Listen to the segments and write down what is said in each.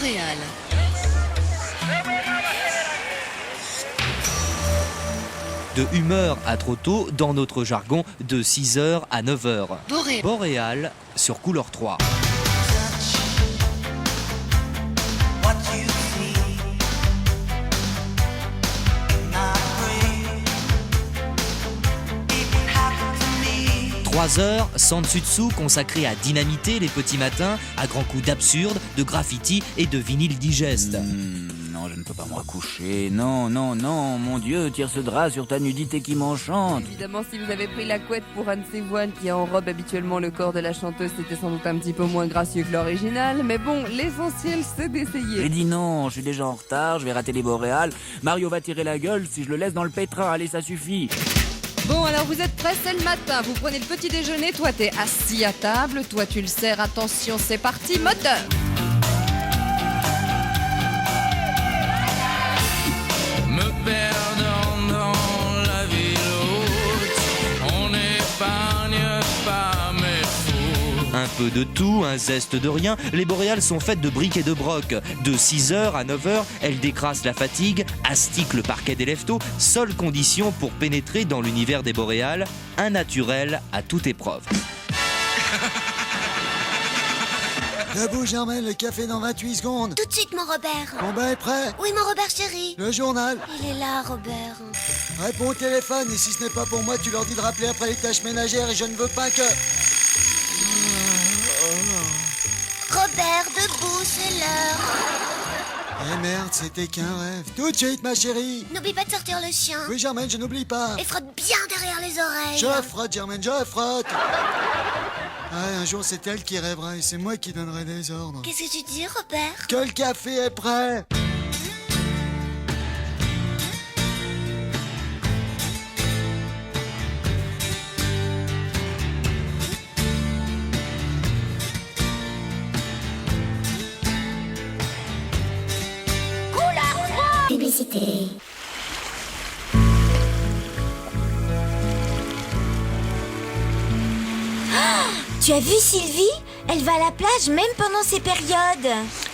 Boréal. De humeur à trop tôt, dans notre jargon, de 6h à 9h. Boréal sur Couleur 3. Trois heures sans dessus-dessous consacrées à dynamiter les petits matins à grands coups d'absurde, de graffiti et de vinyle digeste. Non, je ne peux pas me recoucher. Non, mon Dieu, tire ce drap sur ta nudité qui m'enchante. Évidemment, si vous avez pris la couette pour Anne Sévoine qui enrobe habituellement le corps de la chanteuse, c'était sans doute un petit peu moins gracieux que l'original. Mais bon, l'essentiel, c'est d'essayer. J'ai dit non, je suis déjà en retard, je vais rater les boréales. Mario va tirer la gueule si je le laisse dans le pétrin. Allez, ça suffit. Bon, alors vous êtes prêts, c'est le matin, vous prenez le petit déjeuner, toi t'es assis à table, toi tu le sers, attention, c'est parti, moteur. Me perdant dans la ville haute, on n'épargne pas mes fautes. Un peu de tout, un zeste de rien, les boréales sont faites de briques et de broc. De 6h à 9h, elles décrassent la fatigue, astiquent le parquet des leftos, seule condition pour pénétrer dans l'univers des boréales, un naturel à toute épreuve. Debout Germaine, le café dans 28 secondes. Tout de suite, mon Robert. Ton bain est prêt? Oui, mon Robert chéri. Le journal? Il est là, Robert. Réponds au téléphone et si ce n'est pas pour moi, tu leur dis de rappeler après les tâches ménagères et je ne veux pas que... Robert, debout, c'est l'heure. Eh merde, c'était qu'un rêve. Tout de suite, ma chérie. N'oublie pas de sortir le chien. Oui, Germaine, je n'oublie pas. Et frotte bien derrière les oreilles. Je frotte, Germaine, je frotte. Ah, un jour, c'est elle qui rêvera et c'est moi qui donnerai des ordres. Qu'est-ce que tu dis, Robert? Que le café est prêt. Publicité. Tu as vu Sylvie? Elle va à la plage même pendant ces périodes.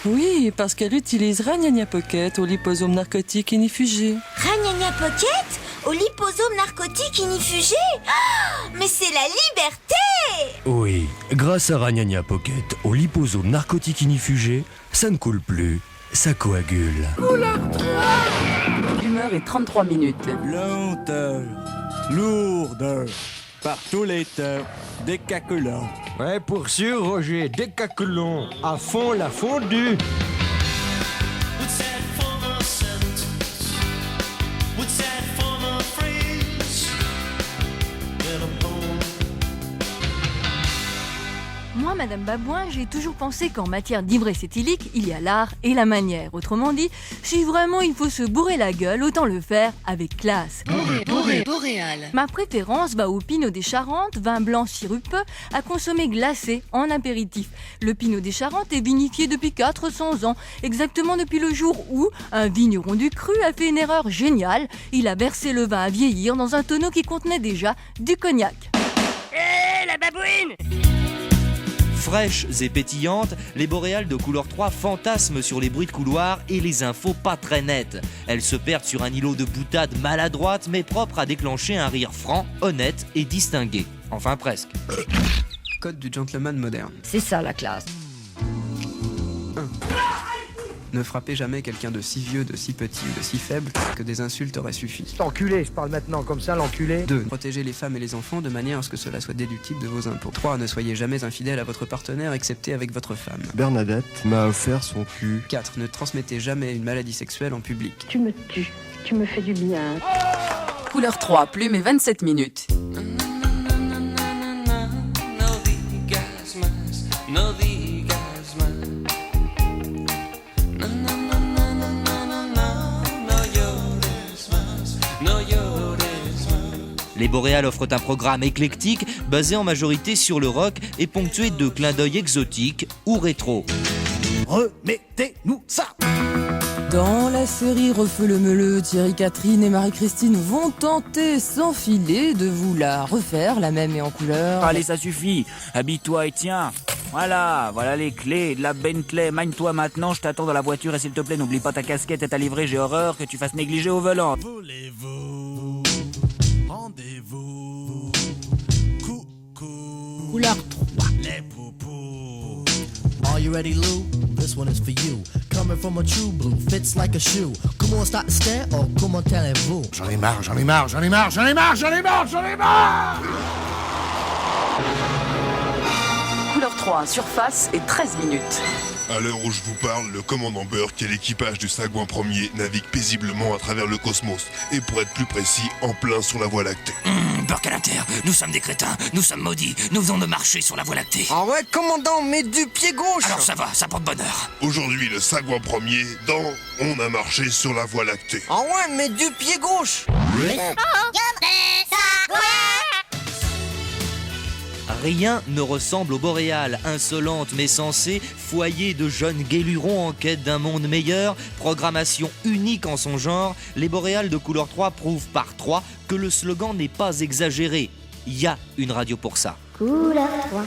Oui, parce qu'elle utilise Ragnagna Pocket au liposome narcotique inifugé. Ragnagna Pocket au liposome narcotique inifugé. Mais c'est la liberté! Oui, grâce à Ragnagna Pocket au liposome narcotique inifugé, ça ne coule plus, ça coagule. L'humeur est 33 minutes. Lenteur, lourdeur, par tous les temps, décaculant. Ouais, pour sûr, Roger, décaculon, à fond la fondue. Moi, Madame Babouin, j'ai toujours pensé qu'en matière d'ivresse éthylique, il y a l'art et la manière. Autrement dit, si vraiment il faut se bourrer la gueule, autant le faire avec classe. Boréal. Ma préférence va au Pinot des Charentes, vin blanc sirupeux, à consommer glacé en apéritif. Le Pinot des Charentes est vinifié depuis 400 ans, exactement depuis le jour où un vigneron du Cru a fait une erreur géniale. Il a versé le vin à vieillir dans un tonneau qui contenait déjà du cognac. Hé, la babouine! Fraîches et pétillantes, les boréales de Couleur 3 fantasment sur les bruits de couloir et les infos pas très nettes. Elles se perdent sur un îlot de boutade maladroite mais propre à déclencher un rire franc, honnête et distingué. Enfin presque. Code du gentleman moderne. C'est ça la classe. 1. Ne frappez jamais quelqu'un de si vieux, de si petit ou de si faible que des insultes auraient suffi. L'enculé, je parle maintenant comme ça, l'enculé. 2. Protégez les femmes et les enfants de manière à ce que cela soit déductible de vos impôts. 3. Ne soyez jamais infidèle à votre partenaire excepté avec votre femme. Bernadette m'a offert son cul. 4. Ne transmettez jamais une maladie sexuelle en public. Tu me tues, tu me fais du bien. Couleur 3, plume et 27 minutes. Les boréales offrent un programme éclectique basé en majorité sur le rock et ponctué de clins d'œil exotiques ou rétro. Remettez-nous ça. Dans la série Refeu le Meuleux, Thierry Catherine et Marie-Christine vont tenter sans filer de vous la refaire, la même et en couleur. Allez, ça suffit. Habille-toi et tiens. Voilà les clés de la Bentley. Magne-toi maintenant, je t'attends dans la voiture et s'il te plaît, n'oublie pas ta casquette et ta livrée, j'ai horreur que tu fasses négliger au volant. Voulez-vous, rendez-vous, coucou, couleur 3. Les poupous. Are you ready, Lou? This one is for you. Coming from a true blue, fits like a shoe. Comment start to stare or comment allez-vous? J'en ai marre, j'en ai marre, j'en ai marre, j'en ai marre, j'en ai marre, j'en ai marre. Couleur 3, surface et 13 minutes. À l'heure où je vous parle, le commandant Burke et l'équipage du Sagouin Ier naviguent paisiblement à travers le cosmos. Et pour être plus précis, en plein sur la Voie lactée. Burke à la Terre, nous sommes des crétins, nous sommes maudits, nous venons de marcher sur la Voie lactée. Ah ouais, commandant, mais du pied gauche. Alors ça va, ça porte bonheur. Aujourd'hui, le Sagouin Ier, dans On a marché sur la Voie lactée. Ah ouais, mais du pied gauche. Rien ne ressemble au Boréal, insolente mais sensée, foyer de jeunes guélurons en quête d'un monde meilleur, programmation unique en son genre, les Boréales de couleur 3 prouvent par 3 que le slogan n'est pas exagéré. Il y a une radio pour ça. Couleur 3.